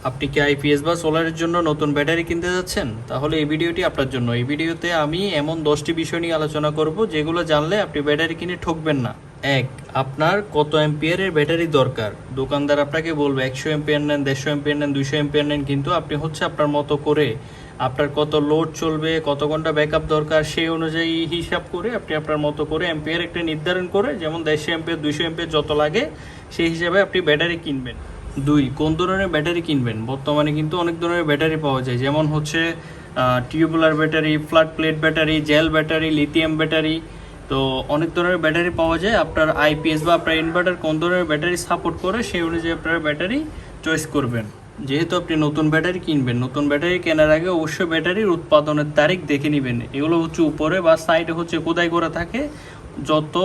আপনি কি আইপিএস বা সোলারের জন্য নতুন ব্যাটারি কিনতে যাচ্ছেন? তাহলে এই ভিডিওটি আপনার জন্য। এই ভিডিওতে আমি এমন 10টি বিষয় নিয়ে আলোচনা করব যেগুলো জানলে আপনি ব্যাটারি কিনে ঠকবেন না। 1. আপনার কত অ্যাম্পিয়ারের ব্যাটারি দরকার? দোকানদার আপনাকে বলবে 100 অ্যাম্পিয়ার নেন, 150 অ্যাম্পিয়ার নেন, 200 অ্যাম্পিয়ার নেন, কিন্তু আপনি আপনার মতো করে আপনার কত লোড চলবে, কত ঘন্টা ব্যাকআপ দরকার সেই অনুযায়ী হিসাব করে আপনি আপনার মতো করে অ্যাম্পিয়ার একটা নির্ধারণ করে, যেমন 150 অ্যাম্পিয়ার 200 অ্যাম্পিয়ার যত লাগে সেই হিসাবে আপনি ব্যাটারি কিনবেন। 2. কোন ধরনের ব্যাটারি কিনবেন? বর্তমানে কিন্তু অনেক ধরনের ব্যাটারি পাওয়া যায়, যেমন হচ্ছে tubular battery, flat plate battery, jail battery, lithium battery. তো অনেক ধরনের ব্যাটারি পাওয়া যায়। আপনার আইপিএস বা আপনার ইনভার্টার কোন ধরনের ব্যাটারি সাপোর্ট করে সেই অনুযায়ী আপনারা ব্যাটারি চয়েস করবেন। যেহেতু আপনি নতুন ব্যাটারি কিনবেন, নতুন ব্যাটারি কেনার আগে অবশ্যই ব্যাটারির উৎপাদনের তারিখ দেখে নেবেন। এগুলো হচ্ছে উপরে বা সাইডে হচ্ছে খোদাই করা থাকে, যত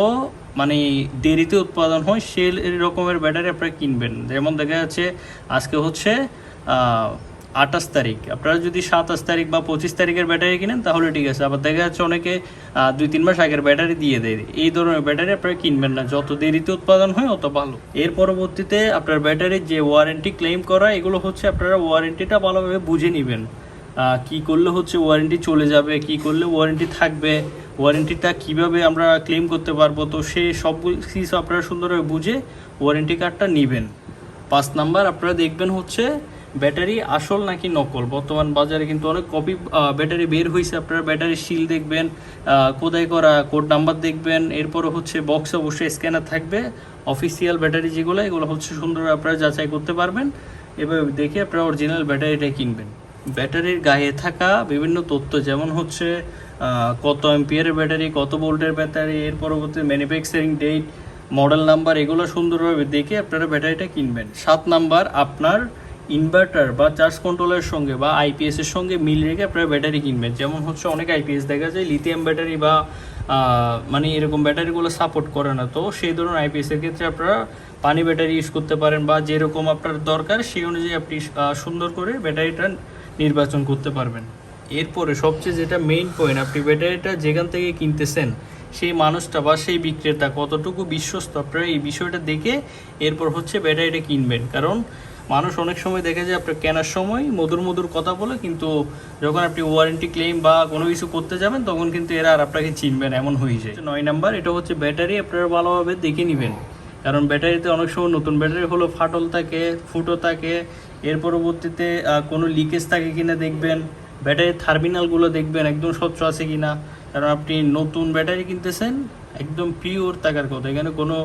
মানে দেরিতে উৎপাদন হয় সেই রকমের ব্যাটারি আপনারা কিনবেন। যেমন দেখা যাচ্ছে আজকে হচ্ছে 28 তারিখ, আপনারা যদি 27 তারিখ বা 25 তারিখের ব্যাটারি কিনেন তাহলে ঠিক আছে। আবার দেখা যাচ্ছে অনেকে 2-3 মাস আগের ব্যাটারি দিয়ে দেয়। এই ধরনের ব্যাটারি আপনারা কিনবেন না, যত দেরিতে উৎপাদন হয় অত ভালো। এর পরবর্তীতে আপনার ব্যাটারির যে ওয়ারেন্টি ক্লেম করা, এগুলো হচ্ছে আপনারা ওয়ারেন্টিটা ভালোভাবে বুঝে নেবেন। কি করলে হচ্ছে ওয়ারেন্টি চলে যাবে, কি করলে ওয়ারেন্টি থাকবে, ওয়ারেন্টিটা কিভাবে আমরা ক্লেম করতে পারবো, তো সেই সব কিছু আপনারা সুন্দরভাবে বুঝে ওয়ারেন্টি কার্ডটা নেবেন। 5 নাম্বার, আপনারা দেখবেন হচ্ছে ব্যাটারি আসল নাকি নকল। বর্তমান বাজারে কিন্তু অনেক কপি ব্যাটারি বের হয়েছে। আপনারা ব্যাটারি শিল দেখবেন, খোদাই করা কোড নাম্বার দেখবেন, এরপরে হচ্ছে বক্সে অবশ্যই স্ক্যানার থাকবে। অফিসিয়াল ব্যাটারি যেগুলো, এগুলো হচ্ছে সুন্দরভাবে আপনারা যাচাই করতে পারবেন। এভাবে দেখে আপনারা অরিজিনাল ব্যাটারিটা কিনবেন। ব্যাটারির গায়ে থাকা বিভিন্ন তথ্য, যেমন হচ্ছে কত অ্যাম্পিয়ারের ব্যাটারি, কত ভোল্টের ব্যাটারি, এর পরবর্তী ম্যানুফ্যাকচারিং ডেট, মডেল নাম্বার, এগুলো সুন্দরভাবে দেখে আপনারা ব্যাটারিটা কিনবেন। 7 নাম্বার, আপনার ইনভার্টার বা চার্জ কন্ট্রোলের সঙ্গে বা আইপিএসের সঙ্গে মিল রেখে আপনারা ব্যাটারি কিনবেন। যেমন হচ্ছে অনেক আইপিএস দেখা যায় লিথিয়াম ব্যাটারি বা মানে এরকম ব্যাটারিগুলো সাপোর্ট করে না, তো সেই ধরনের আইপিএসের ক্ষেত্রে আপনারা পানি ব্যাটারি ইউজ করতে পারেন, বা যেরকম আপনার দরকার সেই অনুযায়ী আপনি সুন্দর করে ব্যাটারিটা নির্বাচন করতে পারবেন। এরপরে সবচেয়ে যেটা মেইন পয়েন্ট, আপনি ব্যাটারিটা যেখান থেকে কিনতেছেন সেই মানুষটা বা সেই বিক্রেতা কতটুকু বিশ্বস্ত, আপনারা এই বিষয়টা দেখে এরপর হচ্ছে ব্যাটারিটা কিনবেন। কারণ মানুষ অনেক সময় দেখে যায় আপনার কেনার সময় মধুর মধুর কথা বলে, কিন্তু যখন আপনি ওয়ারেন্টি ক্লেম বা কোনো কিছু করতে যাবেন তখন কিন্তু এরা আর আপনাকে চিনবেন, এমন হয়ে যায়। 9 নাম্বার, এটা হচ্ছে ব্যাটারি আপনারা ভালোভাবে দেখে নেবেন। কারণ ব্যাটারিতে অনেক সময় নতুন ব্যাটারি হলো ফাটল থাকে, ফুটো থাকে, এর পরবর্তীতে কোনো লিকেজ থাকে কিনা দেখবেন। ব্যাটারির টার্মিনালগুলো দেখবেন একদম স্বচ্ছ আছে কিনা, কারণ আপনি নতুন ব্যাটারি কিনতেছেন, একদম পিওর থাকার কথা, এখানে কোনো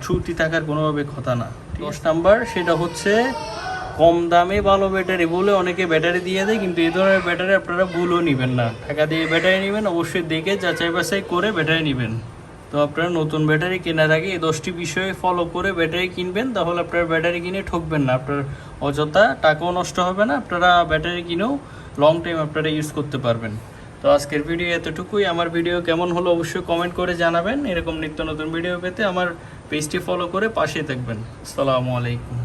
ত্রুটি থাকার কোনোভাবে কথা না। 10 নাম্বার, সেটা হচ্ছে কম দামে ভালো ব্যাটারি বলে অনেকে ব্যাটারি দিয়ে দেয়, কিন্তু এই ধরনের ব্যাটারি আপনারা ভুলও নেবেন না। টাকা দিয়ে ব্যাটারি নেবেন, অবশ্যই দেখে যাচাই বাছাই করে ব্যাটারি নেবেন। তো আপনারা নতুন ব্যাটারি কেনার আগে এই 10টি বিষয়ে ফলো করে ব্যাটারি কিনবেন, তাহলে আপনারা ব্যাটারি কিনে ঠকবেন না, আপনার অযথা টাকাও নষ্ট হবে না, আপনারা ব্যাটারি কিনেও লং টাইম আপনারা ইউজ করতে পারবেন। তো আজকের ভিডিও এতটুকুই। আমার ভিডিও কেমন হলো অবশ্যই কমেন্ট করে জানাবেন। এরকম নিত্য নতুন ভিডিও পেতে আমার পেজটি ফলো করে পাশে থাকবেন। আসসালামু আলাইকুম।